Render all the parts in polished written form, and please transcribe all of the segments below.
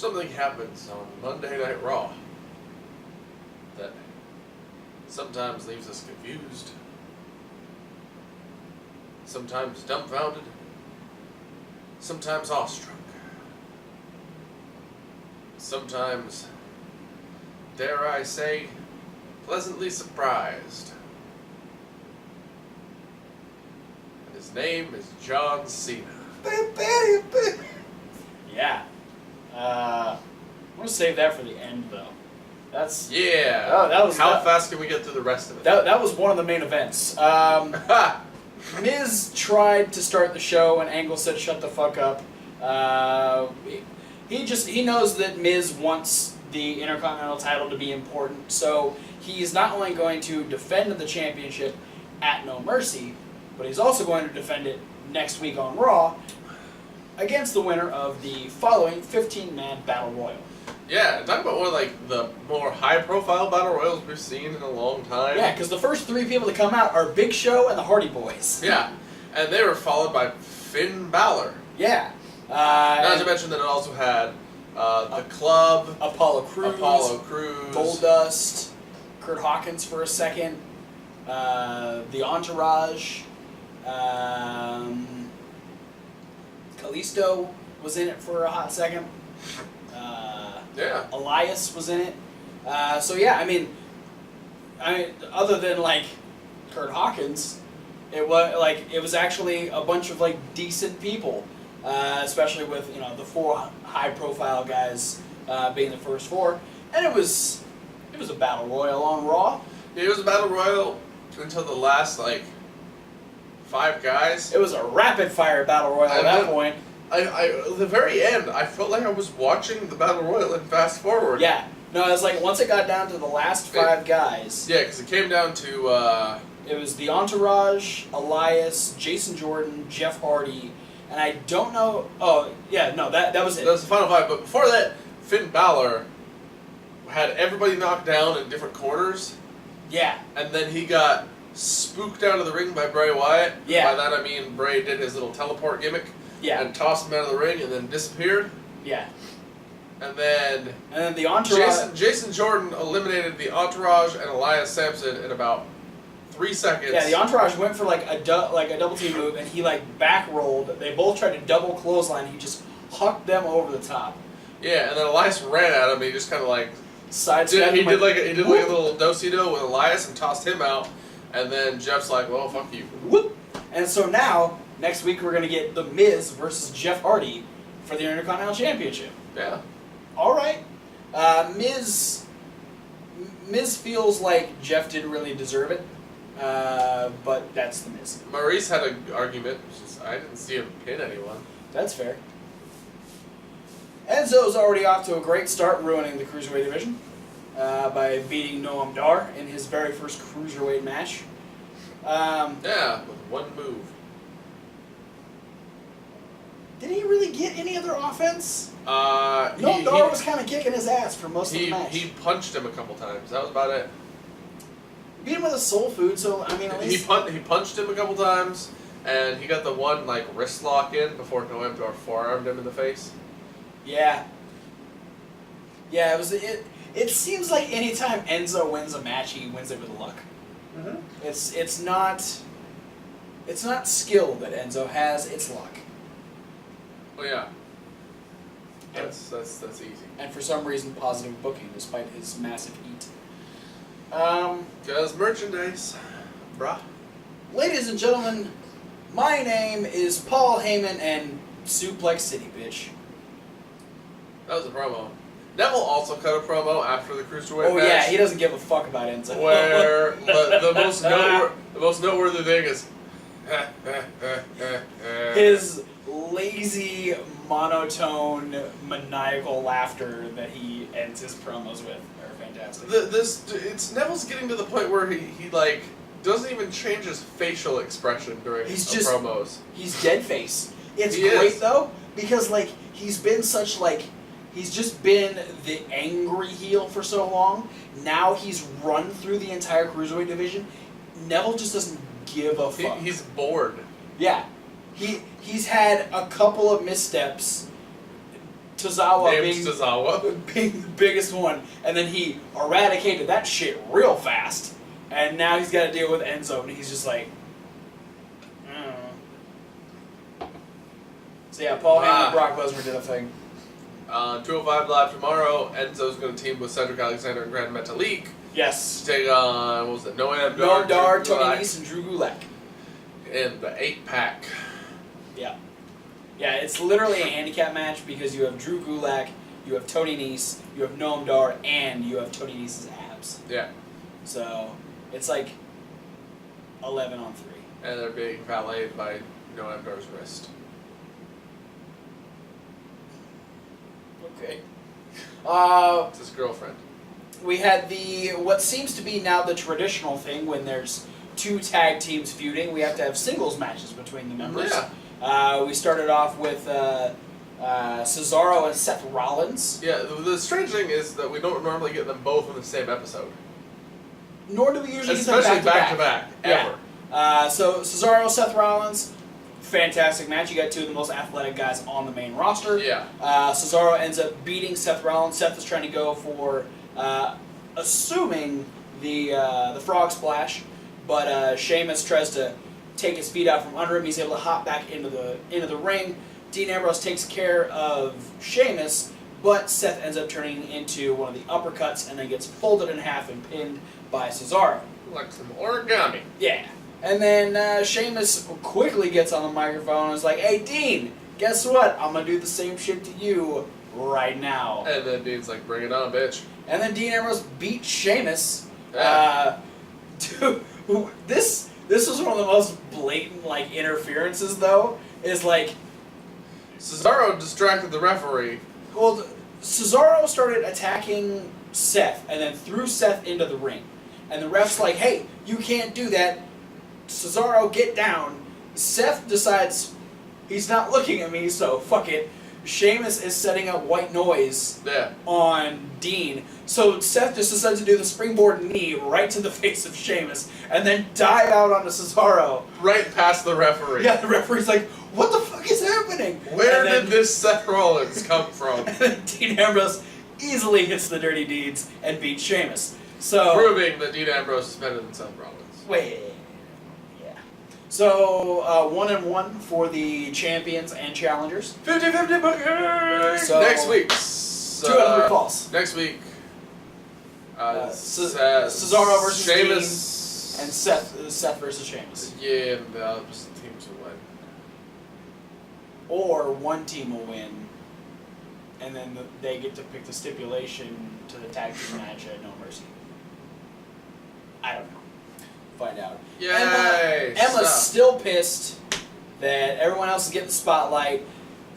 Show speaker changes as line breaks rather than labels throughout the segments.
Something happens on Monday Night Raw that sometimes leaves us confused, sometimes dumbfounded, sometimes awestruck, sometimes, dare I say, pleasantly surprised. And his name is John Cena.
Yeah. I'm gonna save that for the end, though. That's
Yeah.
Oh, that was
How fast can we get through the rest of it?
That was one of the main events. Miz tried to start the show, and Angle said, "Shut the fuck up." He knows that Miz wants the Intercontinental title to be important, so he's not only going to defend the championship at No Mercy, but he's also going to defend it next week on Raw against the winner of the following 15-man Battle Royal.
Yeah, talk about one of the more high-profile Battle Royals we've seen in a long time.
Yeah, because the first three people to come out are Big Show and the Hardy Boys.
Yeah, and they were followed by Finn Balor.
Yeah.
Not to mention that it also had the Club,
Apollo Crews, Goldust, Kurt Hawkins for a second, the Entourage, Kalisto was in it for a hot second.
Yeah.
Elias was in it. So yeah, I mean, other than Kurt Hawkins, it was actually a bunch of decent people, especially with the four high-profile guys being the first four, and it was a battle royal on Raw.
It was a battle royal until the last 5 guys.
It was a rapid-fire battle royal at that point.
At the very end, I felt like I was watching the battle royal and fast forward.
Yeah. No, it was once it got down to the last 5 guys.
Yeah, because it came down to.
It was the Entourage, Elias, Jason Jordan, Jeff Hardy, and I don't know. Oh, yeah, no, that was it.
That was the final 5, but before that, Finn Balor had everybody knocked down in different corners.
Yeah. And
then he got spooked out of the ring by Bray Wyatt.
Yeah.
By that I mean Bray did his little teleport gimmick.
Yeah.
And tossed him out of the ring and then disappeared.
Yeah.
And then
the Entourage.
Jason Jordan eliminated the Entourage and Elias Sampson in about 3 seconds.
Yeah, the Entourage went for a double team move, and he back rolled. They both tried to double clothesline. He just hucked them over the top.
Yeah, and then Elias ran at him. He just kind of
sidestepped.
He did a little do-si-do with Elias and tossed him out. And then Jeff's like, "Well, fuck you."
Whoop. And so now, next week we're gonna get The Miz versus Jeff Hardy for the Intercontinental Championship.
Yeah.
All right. Miz feels like Jeff didn't really deserve it, but that's The Miz.
Maurice had an argument. I didn't see him pin anyone.
That's fair. Enzo's already off to a great start ruining the Cruiserweight division by beating Noam Dar in his very first Cruiserweight match.
Yeah, with one move.
Did he really get any other offense?
Noam
Dar was kind of kicking his ass for most of the match.
He punched him a couple times. That was about it.
Beat him with a soul food, so I mean, at least
he punched him a couple times, and he got the one wrist lock in before Noam Dar forearmed him in the face.
Yeah. Yeah, it seems like anytime Enzo wins a match, he wins it with luck.
Mm-hmm.
It's not skill that Enzo has, it's luck.
Well, yeah. That's easy.
And for some reason, positive booking, despite his massive heat.
Because merchandise, bruh.
Ladies and gentlemen, my name is Paul Heyman and Suplex City, bitch.
That was a promo. Neville also cut a promo after the Cruiserweight match.
Oh yeah, he doesn't give a fuck about Enzo.
Where the most noteworthy thing is
his lazy, monotone, maniacal laughter that he ends his promos with are fantastic.
It's Neville's getting to the point where he doesn't even change his facial expression during promos.
He's dead face. It's great though because he's been such he's just been the angry heel for so long. Now he's run through the entire Cruiserweight division. Neville just doesn't give a fuck.
He's bored.
Yeah. He's had a couple of missteps Tozawa
Name's Tozawa.
being the biggest one, and then he eradicated that shit real fast, and now he's got to deal with Enzo, and he's just like, So yeah, Paul Heyman and Brock Lesnar did a thing.
205 Live tomorrow, Enzo's going to team with Cedric Alexander and Grand Metalik
Yes.
to take on, what was it, Noam
Dar, Tony Nese, and Drew Gulak.
In the 8-pack.
Yeah. Yeah, it's literally a handicap match because you have Drew Gulak, you have Tony Nese, you have Noam Dar, and you have Tony Nese's abs.
Yeah.
So, it's like 11 on 3.
And they're being valeted by Noam Dar's wrist.
Okay.
It's his girlfriend.
We had what seems to be now the traditional thing when there's two tag teams feuding, we have to have singles matches between the members.
Yeah.
We started off with Cesaro and Seth Rollins.
Yeah, the strange thing is that we don't normally get them both in the same episode.
Nor do we usually
Especially
get them
back to back, ever.
Yeah. So Cesaro, Seth Rollins, fantastic match. You got two of the most athletic guys on the main roster.
Yeah.
Cesaro ends up beating Seth Rollins. Seth is trying to go for, assuming the frog splash, but Sheamus tries to take his feet out from under him. He's able to hop back into the ring. Dean Ambrose takes care of Sheamus, but Seth ends up turning into one of the uppercuts and then gets folded in half and pinned by Cesaro.
Like some origami.
Yeah. And then Sheamus quickly gets on the microphone and is like, "Hey, Dean, guess what? I'm going to do the same shit to you right now."
And then Dean's like, "Bring it on, bitch."
And then Dean Ambrose beat Sheamus.
Yeah.
Dude, this was one of the most blatant interferences though. Is
Cesaro distracted the referee.
well, Cesaro started attacking Seth and then threw Seth into the ring, and the ref's like, "Hey, you can't do that. Cesaro, get down." Seth decides he's not looking at me, so fuck it. Sheamus is setting up white noise on Dean. So Seth just decides to do the springboard knee right to the face of Sheamus and then dive out onto Cesaro.
Right past the referee.
Yeah, the referee's like, "What the fuck is happening?"
Where did this Seth Rollins come from?
And then Dean Ambrose easily hits the dirty deeds and beats Sheamus. So
Proving that Dean Ambrose is better than Seth Rollins.
Wait. Yeah. So, 1-1 for the champions and challengers.
50-50 booking!
So,
next week.
2 out of 3 falls.
Next week.
Cesaro versus
Sheamus.
Dean and Seth versus Sheamus.
Yeah, and the other teams will win.
Or one team will win, and then they get to pick the stipulation to the tag team match at No Mercy. I don't know. Find out.
Yay!
Emma's still pissed that everyone else is getting the spotlight.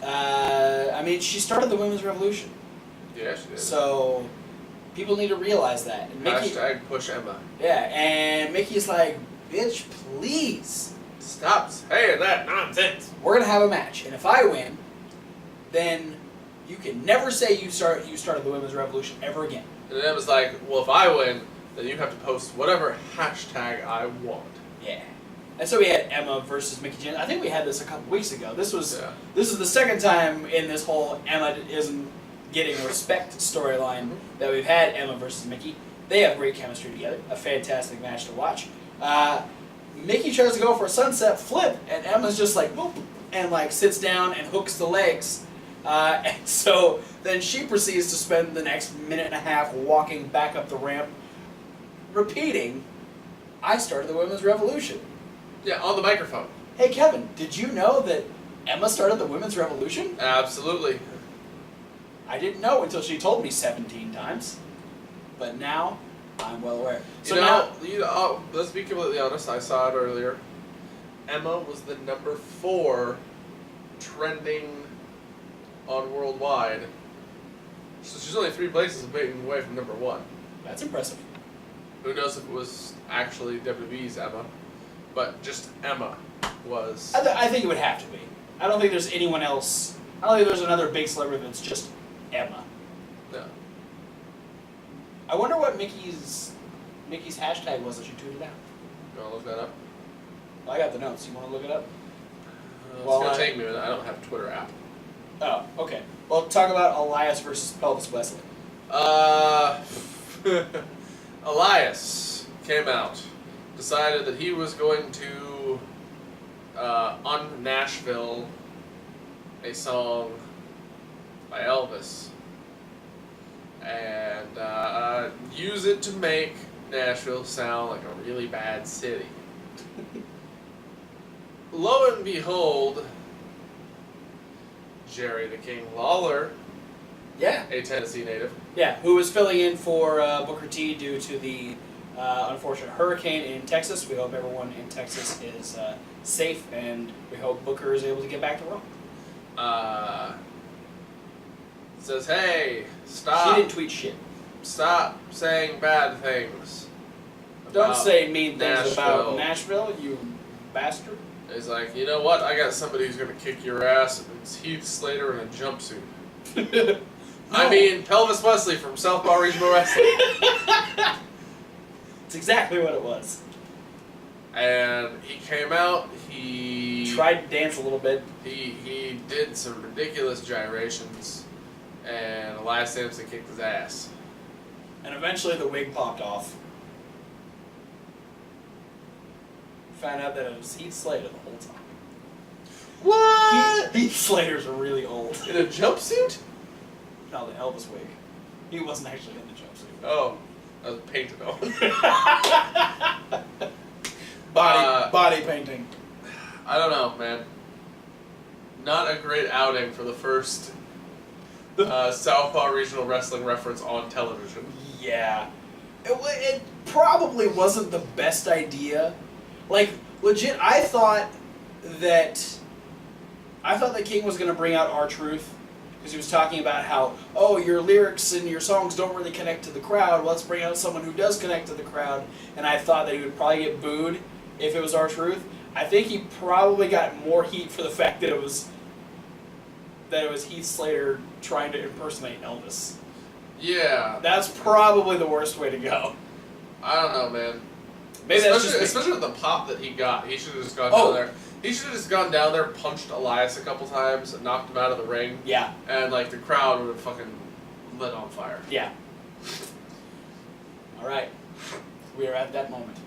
I mean, she started the women's revolution.
Yeah, she did.
So people need to realize that. And Mickey,
Hashtag push Emma.
yeah, and Mickey's like, "Bitch, please.
Stop saying that nonsense.
We're gonna have a match, and if I win, then you can never say you started the women's revolution ever again."
And Emma's like, "Well, if I win, then you have to post whatever hashtag I want."
Yeah. And so we had Emma versus Mickey James. I think we had this a couple weeks ago. This is the second time in this whole Emma isn't getting respect storyline that we've had Emma versus Mickey. They have great chemistry together. A fantastic match to watch. Mickey tries to go for a sunset flip, and Emma's just like, boop, and sits down and hooks the legs. And so then she proceeds to spend the next minute and a half walking back up the ramp, repeating, "I started the women's revolution."
Yeah, on the microphone.
Hey Kevin, did you know that Emma started the women's revolution?
Absolutely.
I didn't know until she told me 17 times. But now, I'm well aware. So
let's be completely honest, I saw it earlier. Emma was the number 4 trending on worldwide. So she's only 3 places away from number 1.
That's impressive.
Who knows if it was actually WWE's Emma, but just Emma was.
I think it would have to be. I don't think there's anyone else. I don't think there's another big celebrity that's just Emma.
No.
I wonder what Mickey's hashtag was that she tweeted out.
You want to look that up?
I got the notes. You want to look it up?
It's going to take me a minute. I don't have a Twitter app.
Oh, okay. Well, talk about Elias versus Pelvis Wesley.
Elias came out, decided that he was going to un-Nashville a song by Elvis and use it to make Nashville sound like a really bad city. Lo and behold, Jerry the King Lawler,
Yeah.
a Tennessee native,
Yeah, who was filling in for Booker T due to the unfortunate hurricane in Texas. We hope everyone in Texas is safe, and we hope Booker is able to get back to Raw.
says, "Hey, stop!
She didn't tweet shit.
Stop saying bad things.
Don't
about
say mean things about
Nashville."
Nashville, you bastard.
He's like, "You know what? I got somebody who's gonna kick your ass. It's Heath Slater in a jumpsuit." I mean, Pelvis Wesley from Southpaw Regional Wrestling.
It's exactly what it was.
And he came out, he
Tried to dance a little bit.
He did some ridiculous gyrations, and Elias Sampson kicked his ass.
And eventually the wig popped off. Found out that it was Heath Slater the whole time.
What?
Heath Slater's really old.
In a jumpsuit?
No, the Elvis wig. He wasn't actually in the jumpsuit.
Oh, that was painted on.
Body painting.
I don't know, man. Not a great outing for the first Southpaw Regional Wrestling reference on television.
Yeah. It probably wasn't the best idea. Like, legit, I thought that King was going to bring out R-Truth, because he was talking about how, oh, your lyrics and your songs don't really connect to the crowd. Let's bring out someone who does connect to the crowd. And I thought that he would probably get booed if it was R-Truth. I think he probably got more heat for the fact that it was Heath Slater trying to impersonate Elvis.
Yeah.
That's probably the worst way to go.
I don't know, man.
Maybe
especially with the pop that he got. He should have just gone down there. He should have just gone down there, punched Elias a couple times, and knocked him out of the ring.
Yeah.
And, like, the crowd would have fucking lit on fire.
Yeah. All right. We are at that moment.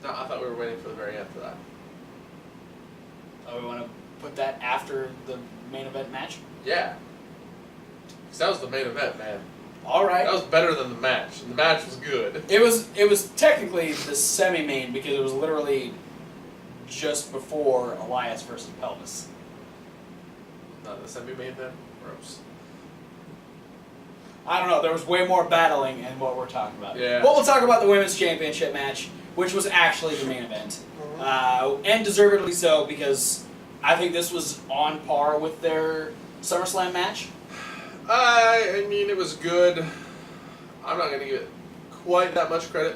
No, I thought we were waiting for the very end for that.
Oh, we want to put that after the main event match?
Yeah. Because that was the main event, man.
All right.
That was better than the match, and the match was good.
It was technically the semi-main because it was literally just before Elias versus Pelvis.
Not the semi-main then? Gross.
I don't know. There was way more battling in what we're talking about.
Yeah.
But we'll talk about the Women's Championship match, which was actually the main event. And deservedly so, because I think this was on par with their SummerSlam match.
I mean, it was good. I'm not going to give it quite that much credit.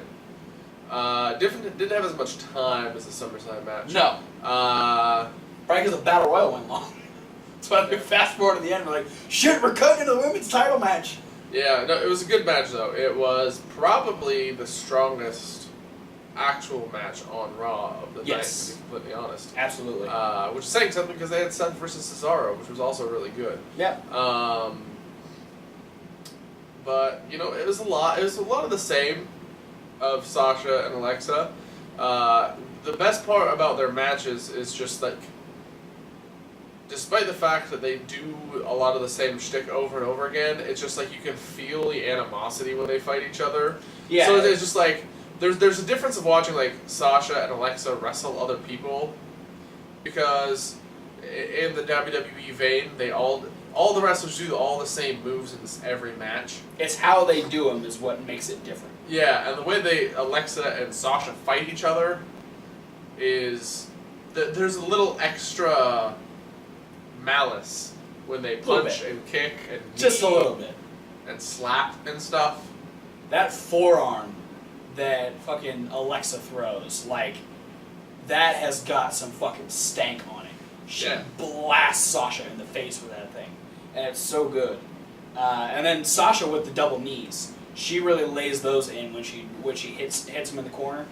Didn't have as much time as the SummerSlam match.
No.
Uh,
Probably because the Battle Royal went long. That's why we fast forward to the end. We're like, shit, we're cutting into the women's title match.
Yeah, no, it was a good match though. It was probably the strongest actual match on Raw of the night, to be completely honest.
Absolutely.
Which is saying something because they had Seth versus Cesaro, which was also really good.
Yeah.
But you know, it was a lot. It was a lot of the same of Sasha and Alexa. The best part about their matches is just like, despite the fact that they do a lot of the same shtick over and over again, it's just like you can feel the animosity when they fight each other.
Yeah.
So it's just like there's a difference of watching like Sasha and Alexa wrestle other people, because in the WWE vein, they all the wrestlers do all the same moves in every match.
It's how they do them is what makes it different.
Yeah, and the way Alexa and Sasha fight each other is there's a little extra malice when they punch and kick and
just a little bit
and slap and stuff.
That forearm that fucking Alexa throws, like, that has got some fucking stank on it. She blasts Sasha in the face with that thing, and it's so good. And then Sasha with the double knees, she really lays those in when she hits him in the corner.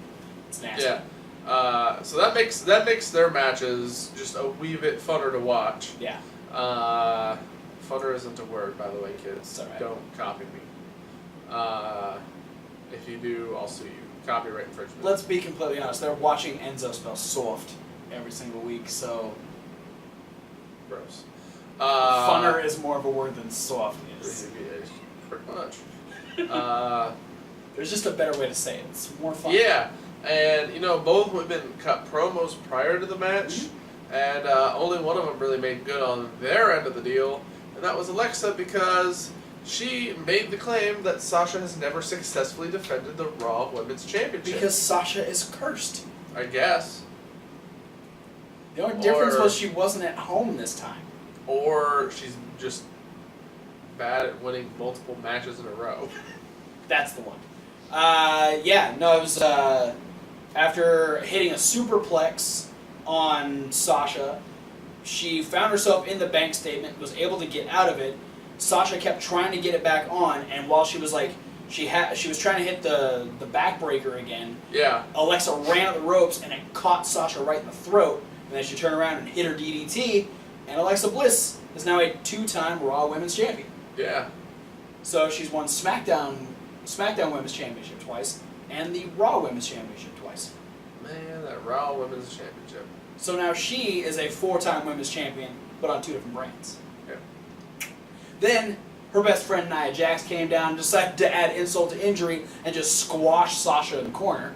It's nasty.
Yeah. So that makes their matches just a wee bit funner to watch.
Yeah.
Funner isn't a word, by the way, kids.
It's all right.
Don't copy me. If you do, I'll sue you. Copyright infringement.
Let's be completely honest. They're watching Enzo spell soft every single week, so
Gross.
funner is more of a word than soft is.
Pretty much.
There's just a better way to say it. It's more fun.
Yeah, and both women cut promos prior to the match, and only one of them really made good on their end of the deal, and that was Alexa, because she made the claim that Sasha has never successfully defended the Raw Women's Championship.
Because Sasha is cursed.
I guess.
The only difference was she wasn't at home this time.
Or she's just bad at winning multiple matches in a row.
That's the one. It was after hitting a superplex on Sasha, she found herself in the bank statement, was able to get out of it. Sasha kept trying to get it back on, and while she was she was trying to hit the backbreaker again.
Yeah.
Alexa ran up the ropes and it caught Sasha right in the throat, and then she turned around and hit her DDT, and Alexa Bliss is now a 2-time Raw Women's Champion.
Yeah.
So she's won SmackDown Women's Championship twice, and the Raw Women's Championship twice.
Man, that Raw Women's Championship.
So now she is a 4-time Women's Champion, but on 2 different brands.
Yeah.
Then her best friend Nia Jax came down, decided to add insult to injury, and just squash Sasha in the corner.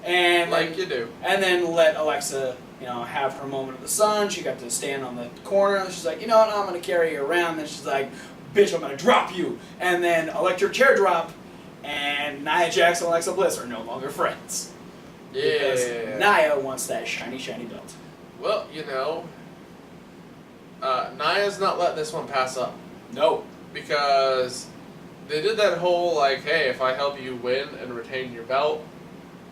And
like you do.
And then let Alexa, have her moment of the sun. She got to stand on the corner, and she's like, you know what, I'm going to carry you around. Then she's like, bitch, I'm going to drop you. And then electric chair drop, and Nia Jax and Alexa Bliss are no longer friends.
Yeah.
Because Nia wants that shiny, shiny belt.
Well, Nia's not letting this one pass up.
No.
Because they did that whole, hey, if I help you win and retain your belt,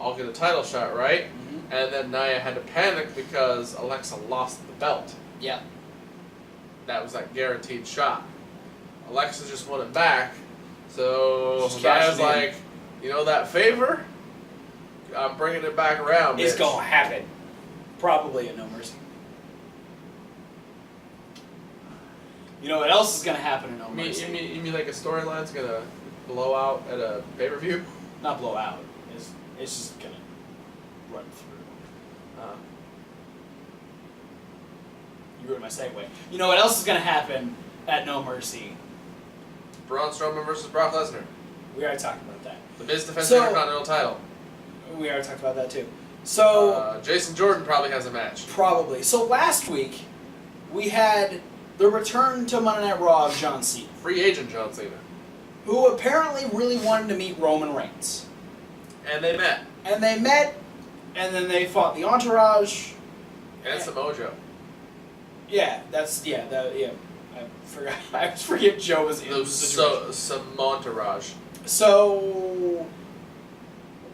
I'll get a title shot, right?
Mm-hmm.
And then Nia had to panic because Alexa lost the belt.
Yeah.
That was that guaranteed shot. Alexa just won it back. So
She's
Nia's
cashing in.
like, that favor? I'm bringing it back around,
It's
bitch.
going to happen. Probably at No Mercy. You know what else is going to happen in No Mercy?
You mean like a storyline's going to blow out at a pay-per-view?
Not blow out. It's just going to run through. You ruined my segue. You know what else is going to happen at No Mercy?
Braun Strowman versus Brock Lesnar.
We already talked about that.
The Miz defends
So-
the Intercontinental title.
We already talked about that too. So,
Jason Jordan probably has a match.
probably. So last week, we had the return to Monday Night Raw of John Cena,
Free agent John Cena.
who apparently really wanted to meet Roman Reigns.
And they met.
And they met, and then they fought the Entourage.
And Samoa Joe.
I forgot. I forget Joe was in the situation.
Some entourage.
So,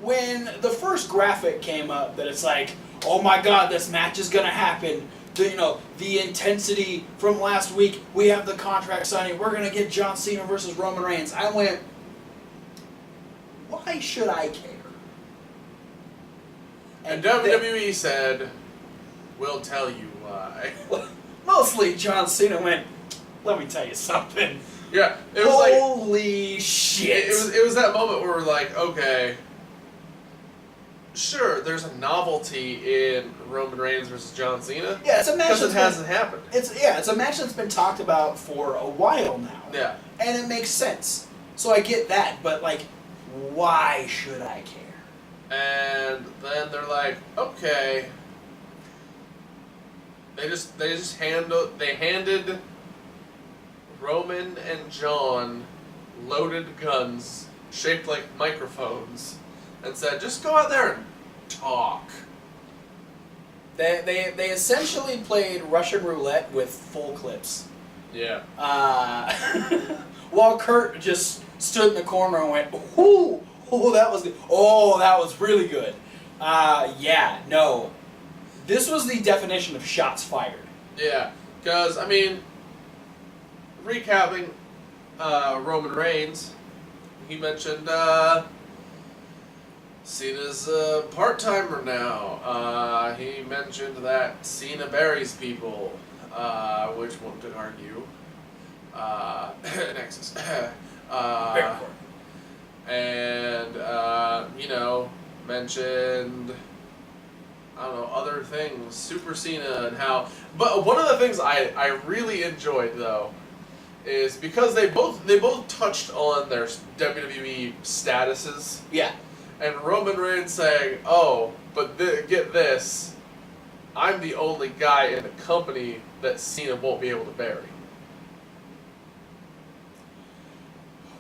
when the first graphic came up that it's like, oh my god, this match is gonna happen. The intensity from last week, we have the contract signing, we're gonna get John Cena versus Roman Reigns. I went, why should I care?
And WWE said, we'll tell you why.
Mostly John Cena went, let me tell you something.
Yeah, it was
Holy shit.
It was that moment where we're like, okay, sure, there's a novelty in Roman Reigns versus John Cena.
Yeah, it's a match
because it hasn't happened.
It's a match that's been talked about for a while now.
Yeah.
And it makes sense. So I get that, but why should I care?
And then they're like, okay. They handed Roman and John loaded guns shaped like microphones and said, just go out there and talk.
They essentially played Russian roulette with full clips.
Yeah.
While Kurt just stood in the corner and went, ooh, that was good. Oh, that was really good. No. This was the definition of shots fired.
Yeah, because, recapping Roman Reigns, he mentioned Cena's a part-timer now. He mentioned that Cena buries people. which one could argue. Nexus. And, mentioned, I don't know, other things, Super Cena and how... But one of the things I really enjoyed, though, is because they both touched on their WWE statuses.
Yeah.
And Roman Reigns saying, oh, but get this, I'm the only guy in the company that Cena won't be able to bury.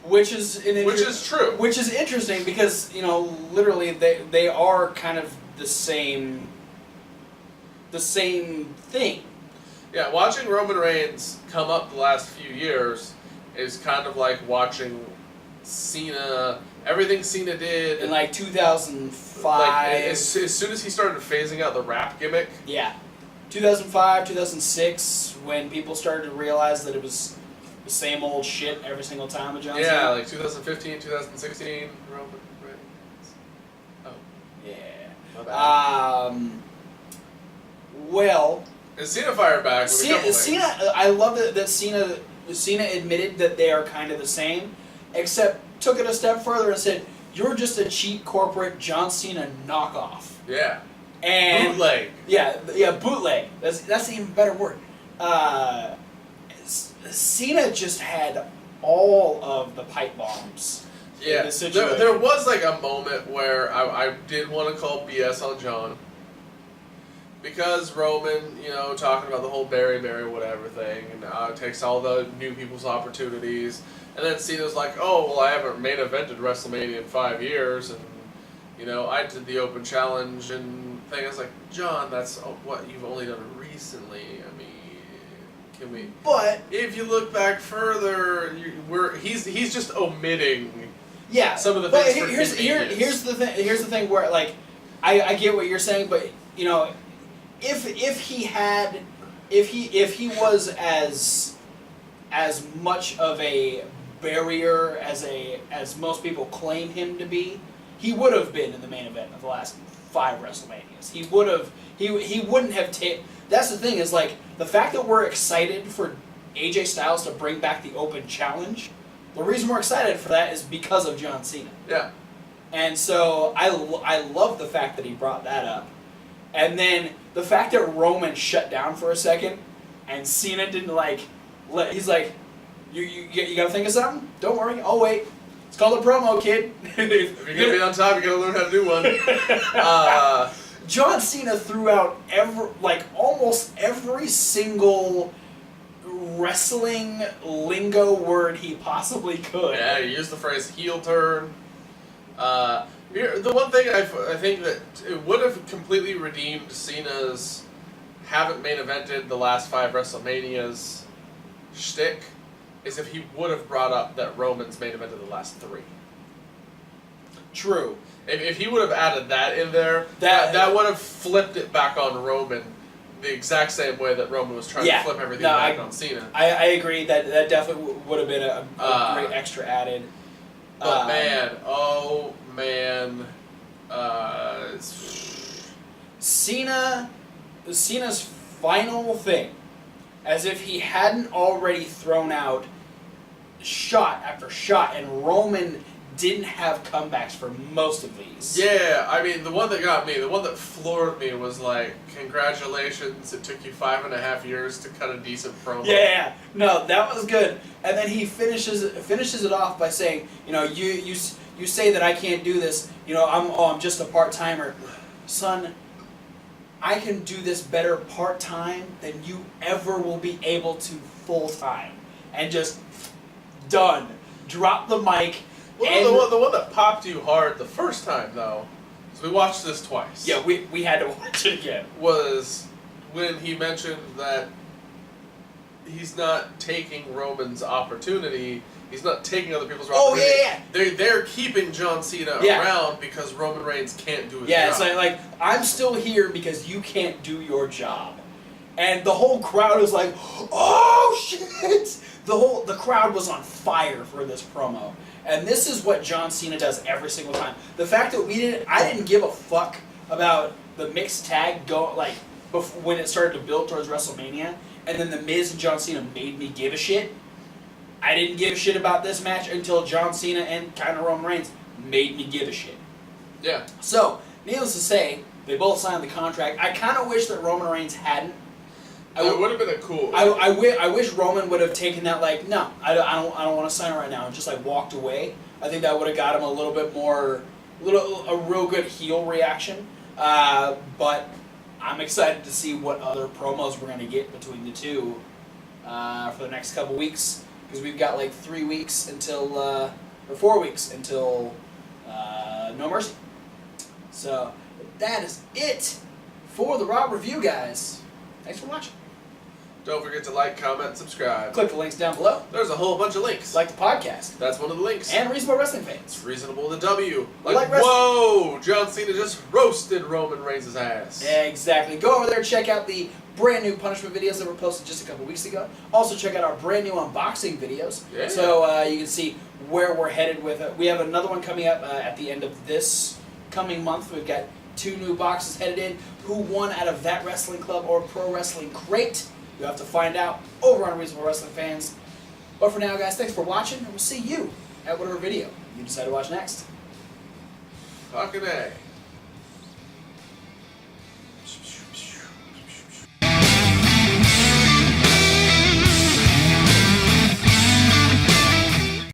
Which is
true.
Which is interesting because, literally they are kind of the same thing.
Yeah, watching Roman Reigns come up the last few years is kind of like watching Cena, everything Cena did.
In like 2005.
Like, as soon as he started phasing out the rap gimmick.
Yeah. 2005, 2006, when people started to realize that it was the same old shit every single time with John Cena.
Yeah, like 2015, 2016, Roman Reigns. Oh.
Yeah.
My bad.
Well...
And Cena fired back with a couple
Cena, I love that Cena admitted that they are kind of the same, except took it a step further and said, "You're just a cheap corporate John Cena knockoff."
Yeah.
And
bootleg.
Yeah, bootleg. That's an even better word. Cena just had all of the pipe bombs.
Yeah.
In the situation.
There was like a moment where I did want to call BS on John. Because Roman, talking about the whole Barry whatever thing, and takes all the new people's opportunities, and then Cena's like, oh, well, I haven't main evented WrestleMania in 5 years, and, I did the open challenge and thing. I was like, John, that's what you've only done recently. I mean, can we...
But...
If you look back further, he's just omitting some of the
but
things.
Here's the thing where, like, I get what you're saying, but, if he was as much of a barrier as most people claim him to be, he would have been in the main event of the last 5 WrestleManias. He wouldn't have taken. That's the thing, is like the fact that we're excited for AJ Styles to bring back the open challenge. The reason we're excited for that is because of John Cena.
Yeah.
And so I love the fact that he brought that up. And then the fact that Roman shut down for a second, and Cena didn't he's like, you gotta think of something? Don't worry, I'll wait. It's called a promo, kid.
If you're gonna be on top, you gotta learn how to do one.
John Cena threw out almost every single wrestling lingo word he possibly could.
Yeah, he used the phrase heel turn. The one thing I think that it would have completely redeemed Cena's haven't main evented the last 5 WrestleManias shtick is if he would have brought up that Roman's main evented the last 3.
True.
If he would have added that in there, that would have flipped it back on Roman the exact same way that Roman was trying to flip everything back on Cena.
I agree that definitely would have been a great extra added.
But
Cena's final thing, as if he hadn't already thrown out shot after shot, and Roman didn't have comebacks for most of these.
Yeah, I mean, the one that got me, the one that floored me was like, congratulations, it took you 5.5 years to cut a decent promo.
Yeah, no, that was good. And then he finishes it off by saying, you say that I can't do this, I'm just a part-timer. Son, I can do this better part-time than you ever will be able to full-time. And just done. Drop the mic.
Well, the one that popped you hard the first time, though, because we watched this twice.
Yeah, we had to watch it again.
Was when he mentioned that he's not taking Roman's opportunity. He's not taking other people's opportunity.
Oh, yeah.
They're keeping John Cena around because Roman Reigns can't do his job.
Yeah, it's like, I'm still here because you can't do your job. And the whole crowd was like, oh, shit! The crowd was on fire for this promo. And this is what John Cena does every single time. The fact that I didn't give a fuck about the mixed tag when it started to build towards WrestleMania, and then The Miz and John Cena made me give a shit. I didn't give a shit about this match until John Cena and kind of Roman Reigns made me give a shit.
Yeah.
So, needless to say, they both signed the contract. I kind of wish that Roman Reigns hadn't.
It would have been a cool.
I wish Roman would have taken that, like, no, I don't want to sign it right now, and just like walked away. I think that would have got him a little bit more, a real good heel reaction. But I'm excited to see what other promos we're gonna get between the two for the next couple weeks, because we've got like 3 weeks until, or 4 weeks until No Mercy. So that is it for the Raw review, guys. Thanks for watching.
Don't forget to like, comment, and subscribe.
Click the links down below.
There's a whole bunch of links.
Like the podcast.
That's one of the links.
And Reasonable Wrestling Fans.
It's reasonable to W.
Like wrestling.
Whoa! John Cena just roasted Roman Reigns' ass.
Exactly. Go over there, check out the brand new punishment videos that were posted just a couple weeks ago. Also check out our brand new unboxing videos.
Yeah.
So you can see where we're headed with it. We have another one coming up at the end of this coming month. We've got 2 new boxes headed in. Who won out of That Wrestling Club or Pro Wrestling Crate? You'll have to find out over on Reasonable Wrestling Fans. But for now, guys, thanks for watching, and we'll see you at whatever video you decide to watch next.
Fucking A.